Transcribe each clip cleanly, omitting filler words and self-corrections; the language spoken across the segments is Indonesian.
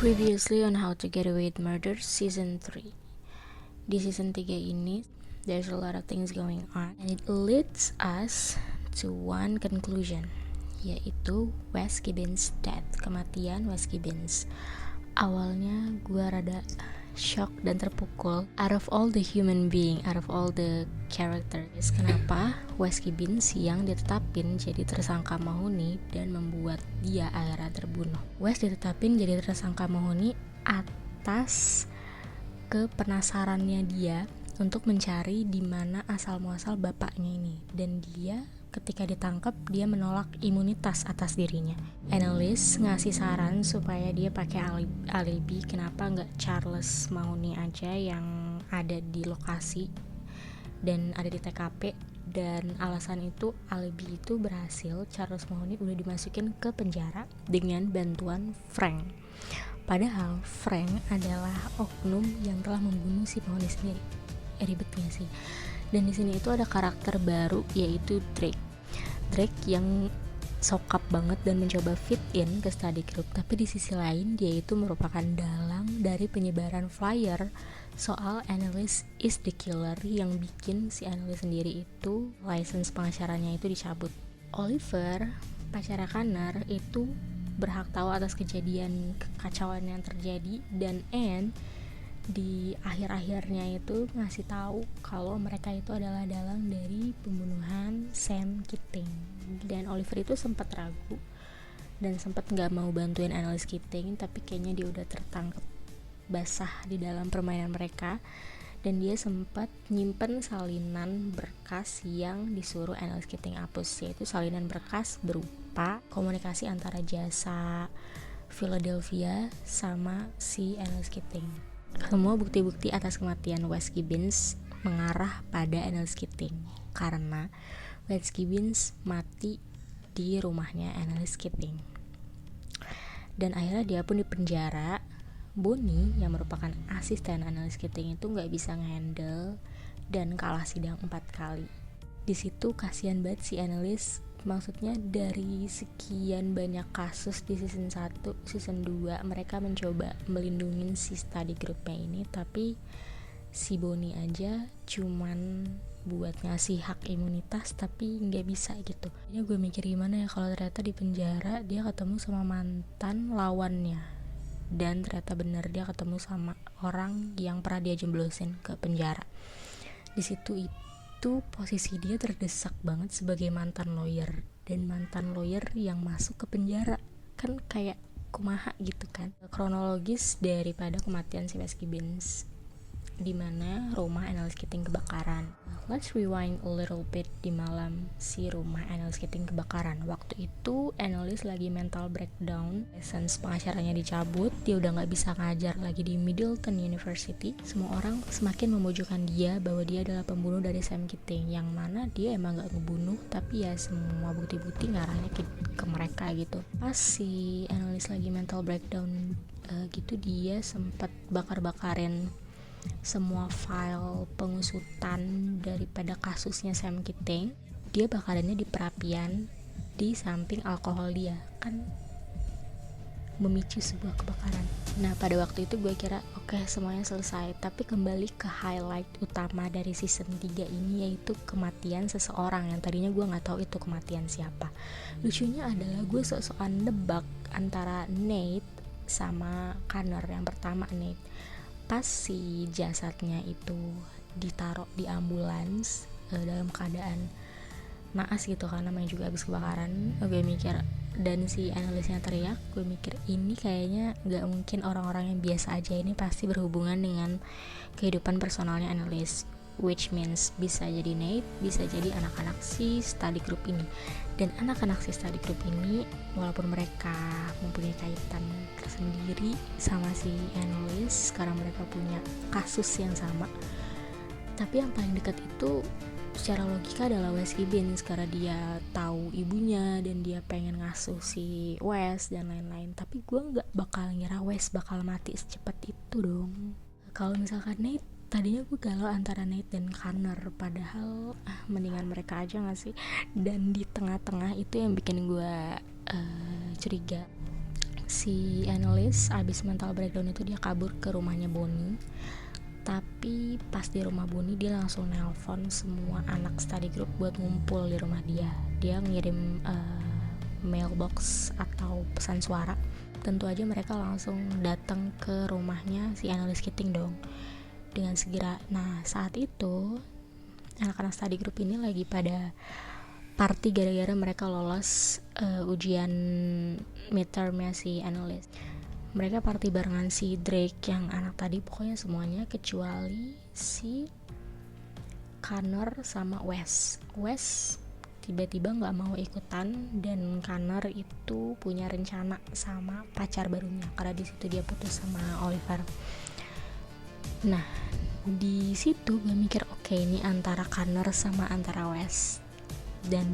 Previously on How to Get Away with Murder Season 3. Di season 3 ini, there's a lot of things going on and it leads us to one conclusion, yaitu Wes Gibbons' death, kematian Wes Gibbons. Awalnya gue rada shock dan terpukul. Out of all the human being, out of all the characters, kenapa Wes Gibbons yang ditetapin jadi tersangka Mahoney dan membuat dia akhirnya terbunuh. Wes ditetapin jadi tersangka Mahoney atas kepenasarannya dia untuk mencari di mana asal muasal bapaknya ini, dan dia ketika ditangkap dia menolak imunitas atas dirinya. Annalise ngasih saran supaya dia pakai alibi, kenapa nggak Charles Mahoney aja yang ada di lokasi dan ada di TKP, dan alasan itu alibi itu berhasil. Charles Mahoney udah dimasukin ke penjara dengan bantuan Frank. Padahal Frank adalah oknum yang telah membunuh si Mahoney sendiri. Ribet gak sih? Dan di sini itu ada karakter baru, yaitu Drake yang sokap banget dan mencoba fit in ke study group, tapi di sisi lain dia itu merupakan dalang dari penyebaran flyer soal Annalise is the killer, yang bikin si Annalise sendiri itu license pengacaranya itu dicabut. Oliver, pacar Connor, itu berhak tahu atas kejadian kekacauan yang terjadi, dan Anne di akhir-akhirnya itu ngasih tahu kalau mereka itu adalah dalang dari pembunuhan Sam Keating. Dan Oliver itu sempat ragu dan sempat nggak mau bantuin Annalise Keating, tapi kayaknya dia udah tertangkap basah di dalam permainan mereka, dan dia sempat nyimpen salinan berkas yang disuruh Annalise Keating hapus, yaitu salinan berkas berupa komunikasi antara jasa Philadelphia sama si Annalise Keating. Semua bukti-bukti atas kematian Wes Gibbons mengarah pada Annalise Keating, karena Wes Gibbons mati di rumahnya Annalise Keating. Dan akhirnya dia pun dipenjara. Bonnie yang merupakan asisten Annalise Keating itu nggak bisa ngehandle dan kalah sidang 4 kali. Di situ kasihan banget si Annalise. Maksudnya dari sekian banyak kasus di season 1, season 2 mereka mencoba melindungi si study groupnya ini, tapi si Bonnie aja cuman buat ngasih hak imunitas tapi nggak bisa gitu. Jadi gue mikir gimana ya kalau ternyata di penjara dia ketemu sama mantan lawannya, dan ternyata benar dia ketemu sama orang yang pernah dia jemblosin ke penjara. Di situ itu posisi dia terdesak banget sebagai mantan lawyer, dan mantan lawyer yang masuk ke penjara kan kayak kumaha gitu kan. Kronologis daripada kematian si Wes Gibbons, di mana rumah Annalise Keating kebakaran. Let's rewind a little bit. Di malam si rumah Annalise Keating kebakaran, waktu itu Annalise lagi mental breakdown, license pengacaranya dicabut, dia udah gak bisa ngajar lagi di Middleton University. Semua orang semakin memojokkan dia bahwa dia adalah pembunuh dari Sam Keating, yang mana dia emang gak ngebunuh, tapi ya semua bukti-bukti ngarahnya ke mereka gitu. Pas si Annalise lagi mental breakdown gitu, dia sempat bakar-bakarin semua file pengusutan daripada kasusnya Sam Keating. Dia bakarannya di perapian di samping alkohol dia, kan memicu sebuah kebakaran. Nah pada waktu itu gue kira oke, semuanya selesai, tapi kembali ke highlight utama dari season 3 ini, yaitu kematian seseorang yang tadinya gue gak tahu itu kematian siapa. Lucunya adalah gue sok-sokan nebak antara Nate sama Connor. Yang pertama Nate, pas si jasadnya itu ditaruh di ambulans dalam keadaan naas gitu kan, namanya juga habis kebakaran, gue mikir, dan si Annalise-nya teriak, gue mikir ini kayaknya gak mungkin orang-orang yang biasa aja, ini pasti berhubungan dengan kehidupan personalnya Annalise, which means bisa jadi Nate, bisa jadi anak-anak si study group ini. Dan anak-anak si study group ini, walaupun mereka mempunyai kaitan tersendiri sama si Annalise, sekarang mereka punya kasus yang sama, tapi yang paling dekat itu secara logika adalah Wes Gibbons, karena dia tahu ibunya dan dia pengen ngasuh si Wes dan lain-lain. Tapi gue nggak bakal ngira Wes bakal mati secepat itu dong. Kalau misalkan Nate, tadinya gue galau antara Nate dan Connor, padahal mendingan mereka aja gak sih. Dan di tengah-tengah itu yang bikin gue curiga, Si Annalise abis mental breakdown itu dia kabur ke rumahnya Bonnie. Tapi pas di rumah Bonnie dia langsung nelpon semua anak study group buat ngumpul di rumah dia. Dia ngirim mailbox atau pesan suara. Tentu aja mereka langsung datang ke rumahnya si Annalise Keating dong dengan segera. Nah saat itu anak-anak study group ini lagi pada party gara-gara mereka lolos ujian midtermnya si Annalise. Mereka party barengan si Drake yang anak tadi, pokoknya semuanya kecuali si Connor sama Wes tiba-tiba gak mau ikutan, dan Connor itu punya rencana sama pacar barunya karena di situ dia putus sama Oliver. Nah di situ gue mikir oke, ini antara Connor sama antara Wes, dan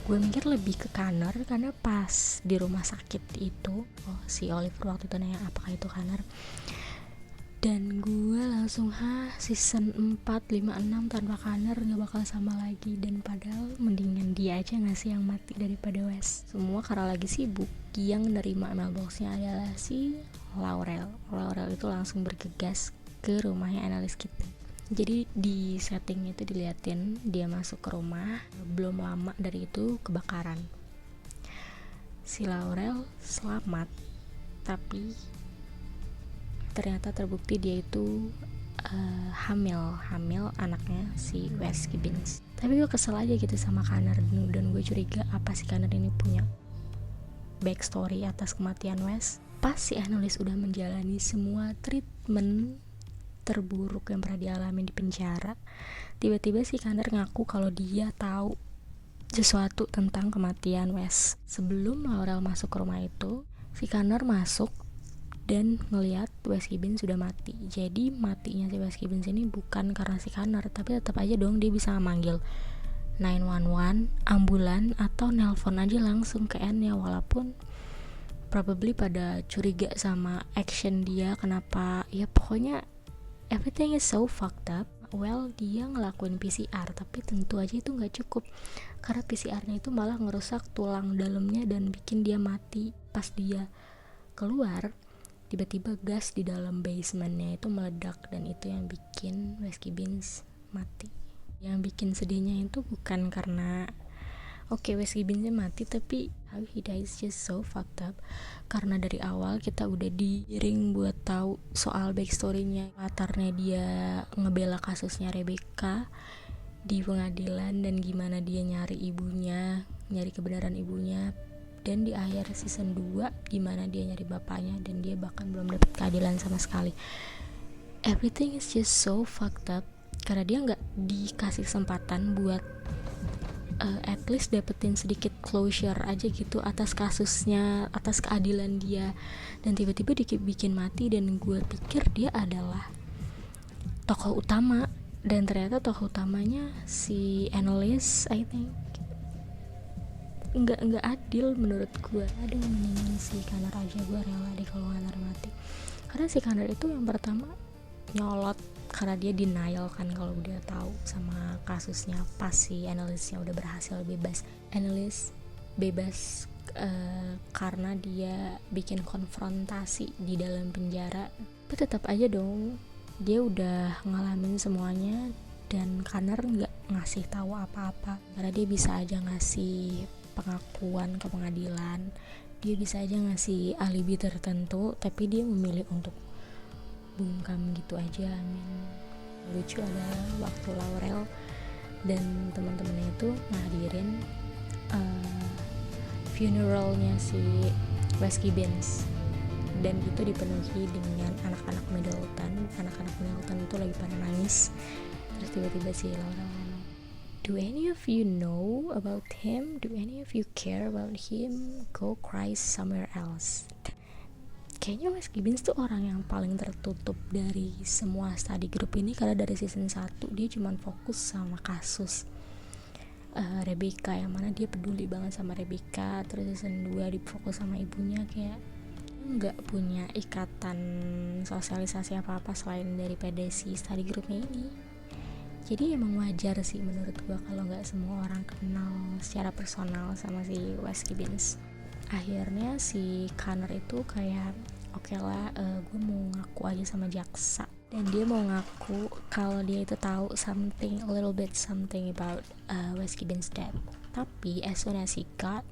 gue mikir lebih ke Connor karena pas di rumah sakit itu si Oliver waktu itu nanya apakah itu Connor, dan gue langsung season 4, 5, 6 tanpa Connor gak bakal sama lagi. Dan padahal mendingan dia aja gak sih yang mati daripada Wes. Semua karena lagi sibuk. Yang nerima mailboxnya adalah si Laurel itu langsung bergegas ke rumahnya Annalise Keating. Jadi di setting itu diliatin dia masuk ke rumah, belum lama dari itu kebakaran. Si Laurel selamat, tapi ternyata terbukti dia itu hamil anaknya si Wes Gibbons. Tapi gue kesel aja gitu sama Connor, dan gue curiga apa si Connor ini punya backstory atas kematian Wes. Pas si Annalise udah menjalani semua treatment terburuk yang pernah dialami di penjara, tiba-tiba si Connor ngaku kalau dia tahu sesuatu tentang kematian Wes. Sebelum Laurel masuk ke rumah itu, si Connor masuk dan ngelihat Wes Gibbons sudah mati. Jadi matinya si Wes Gibbons ini bukan karena si Connor, tapi tetap aja dong dia bisa manggil 911, ambulan, atau nelpon aja langsung ke N-nya, walaupun probably pada curiga sama action dia, kenapa ya pokoknya everything is so fucked up. Well, dia ngelakuin PCR, tapi tentu aja itu gak cukup karena PCR-nya itu malah ngerusak tulang dalamnya dan bikin dia mati. Pas dia keluar, tiba-tiba gas di dalam basementnya itu meledak, dan itu yang bikin Wes Gibbons mati. Yang bikin sedihnya itu bukan karena Wes Gibbonsnya mati, tapi how he dies just so fucked up. Karena dari awal kita udah diiring buat tahu soal backstory-nya, latarnya dia ngebela kasusnya Rebecca di pengadilan, dan gimana dia nyari ibunya, nyari kebenaran ibunya. Dan di akhir season 2 gimana dia nyari bapaknya, dan dia bahkan belum dapat keadilan sama sekali. Everything is just so fucked up karena dia gak dikasih kesempatan buat at least dapetin sedikit closure aja gitu atas kasusnya, atas keadilan dia. Dan tiba-tiba dibikin mati, dan gue pikir dia adalah tokoh utama, dan ternyata tokoh utamanya si Annalise, I think nggak adil menurut gue. Aduh, mendingan si Connor aja, gue rela deh kalau Connor mati. Karena si Connor itu yang pertama nyolot karena dia denial kan kalau dia tahu sama kasusnya. Pas si Annalise-nya udah berhasil bebas, Annalise bebas karena dia bikin konfrontasi di dalam penjara. Tapi tetap aja dong dia udah ngalamin semuanya, dan Connor nggak ngasih tahu apa-apa karena dia bisa aja ngasih pengakuan ke pengadilan, dia bisa aja ngasih alibi tertentu, tapi dia memilih untuk bungkam gitu aja. Lucu adalah waktu Laurel dan teman-temannya itu ngadirin funeralnya si Wes Gibbons, dan itu dipenuhi dengan anak-anak Middleton. Anak-anak Middleton itu lagi pada nangis. Terus tiba-tiba si Laurel ngomong, "Do any of you know about him? Do any of you care about him? Go cry somewhere else." Kayaknya Wes Gibbons tuh orang yang paling tertutup dari semua study group ini, karena dari season 1 dia cuma fokus sama kasus Rebecca, yang mana dia peduli banget sama Rebecca. Terus season 2 difokus sama ibunya, kayak nggak punya ikatan sosialisasi apa-apa selain daripada si study groupnya ini. Jadi emang wajar sih menurut gue kalau nggak semua orang kenal secara personal sama si Wes Gibbons. akhirnya si Connor itu kayak oke lah, gue mau ngaku aja sama jaksa, dan dia mau ngaku kalau dia itu tahu a little bit something about Wes Gibbons death. Tapi as soon as he got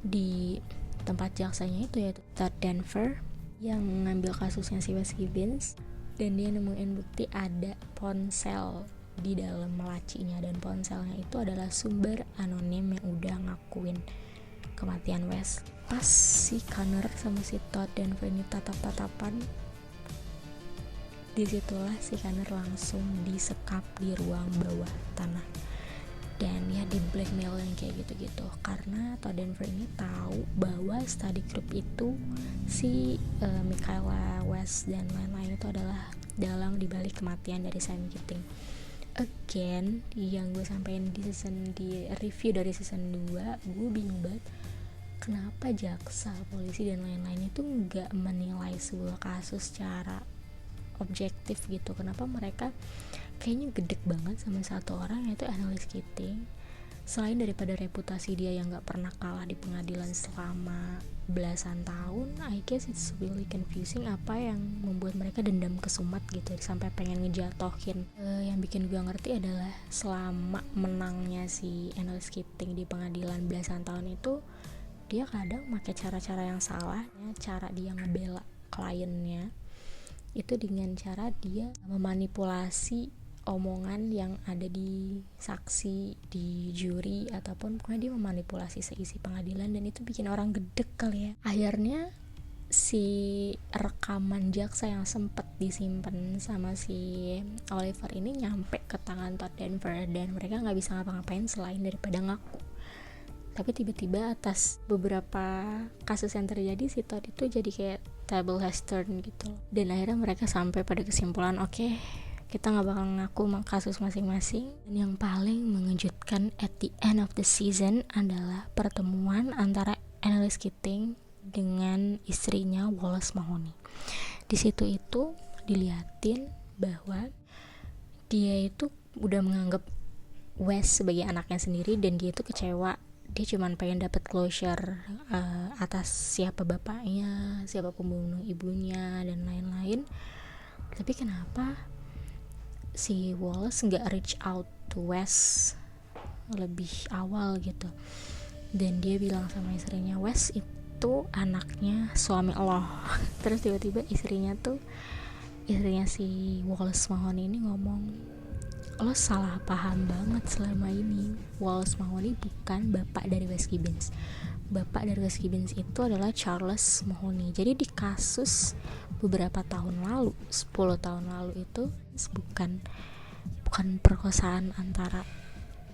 di tempat jaksanya itu, yaitu Todd Denver yang mengambil kasusnya si Wes Gibbons, dan dia nemuin bukti ada ponsel di dalam lacinya, dan ponselnya itu adalah sumber anonim yang udah ngakuin kematian Wes. Pas si Connor sama si Todd Denver ini tatap-tatapan, disitulah si Connor langsung disekap di ruang bawah tanah, dan ya di blackmail yang kayak gitu-gitu, karena Todd Denver ini tahu bahwa study group itu si Michaela, Wes dan lain-lain itu adalah dalang dibalik kematian dari Sam Keating. Again, yang gue sampaikan di review dari season 2, gue bingung banget kenapa jaksa, polisi dan lain-lain itu nggak menilai sebuah kasus secara objektif gitu. Kenapa mereka kayaknya gedek banget sama satu orang, yaitu Annalise Keating. Selain daripada reputasi dia yang nggak pernah kalah di pengadilan selama belasan tahun, I guess it's really confusing apa yang membuat mereka dendam kesumat gitu sampai pengen ngejatohin. Yang bikin gue ngerti adalah selama menangnya si Annalise Keating di pengadilan belasan tahun itu, dia kadang pakai cara-cara yang salah, cara dia ngebela kliennya itu dengan cara dia memanipulasi omongan yang ada di saksi, di juri, ataupun pokoknya dia memanipulasi seisi pengadilan, dan itu bikin orang gedek kali ya. Akhirnya si rekaman jaksa yang sempat disimpan sama si Oliver ini nyampe ke tangan Todd Denver, dan mereka nggak bisa ngapa-ngapain selain daripada ngaku. Tapi tiba-tiba atas beberapa kasus yang terjadi, si Todd itu jadi kayak table has turned gitu. Dan akhirnya mereka sampai pada kesimpulan, oke, kita gak bakal ngaku kasus masing-masing. Dan yang paling mengejutkan at the end of the season adalah pertemuan antara Annalise Keating dengan istrinya Wallace Mahoney. Di situ itu diliatin bahwa dia itu udah menganggap Wes sebagai anaknya sendiri, dan dia itu kecewa. Dia cuma pengen dapat closure atas siapa bapaknya, siapa pembunuh ibunya, dan lain-lain. Tapi kenapa si Wallace nggak reach out to Wes lebih awal gitu? Dan dia bilang sama istrinya, Wes itu anaknya suami lo. Terus tiba-tiba istrinya si Wallace Mahoney ini ngomong, lo salah paham banget selama ini. Wallace Mahoney bukan bapak dari Wes Gibbons. Bapak dari Wes Gibbons itu adalah Charles Mahoney. Jadi di kasus beberapa tahun lalu, 10 tahun lalu itu bukan perkosaan antara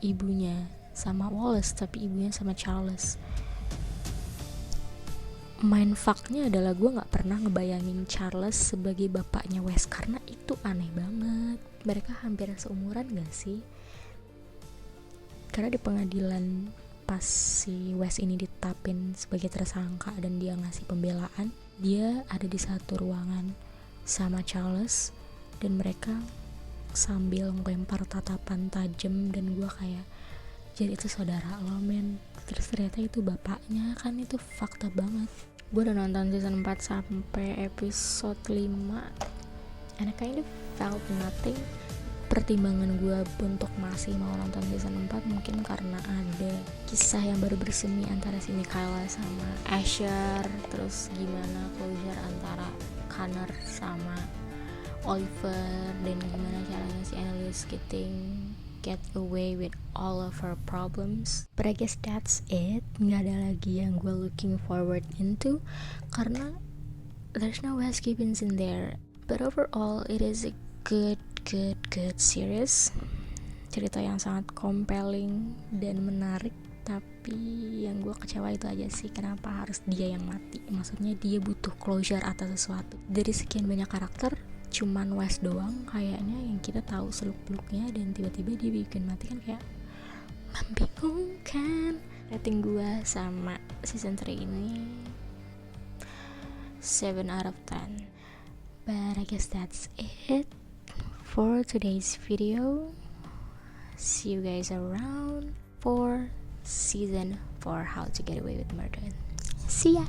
ibunya sama Wallace, tapi ibunya sama Charles. Mindfucknya adalah gue gak pernah ngebayangin Charles sebagai bapaknya Wes, karena itu aneh banget. Mereka hampir seumuran gak sih? Karena di pengadilan pas si Wes ini ditetapin sebagai tersangka dan dia ngasih pembelaan, dia ada di satu ruangan sama Charles, dan mereka sambil ngelempar tatapan tajam, dan gue kayak, jadi itu saudara lo men. Terus ternyata itu bapaknya, kan itu fakta banget. Gue udah nonton season 4 sampai episode 5 and I kind of felt nothing. Pertimbangan gue untuk masih mau nonton season 4 mungkin karena ada kisah yang baru bersemi antara si Michaela sama Asher, terus gimana closure antara Connor sama Oliver, dan gimana caranya si Annalise Keating get away with all of her problems. But I guess that's it. Nggak ada lagi yang gue looking forward into karena there's no Wes Gibbons in there. But overall it is a good series. Cerita yang sangat compelling dan menarik. Tapi yang gue kecewa itu aja sih, kenapa harus dia yang mati. Maksudnya dia butuh closure atas sesuatu. Dari sekian banyak karakter, cuman Wes doang kayaknya yang kita tahu seluk-beluknya, dan tiba-tiba dia bikin mati, kan kayak membingungkan. Rating gue sama season 3 ini 7 out of 10. But I guess that's it for today's video. See you guys around for season for How to Get Away with Murder. See ya!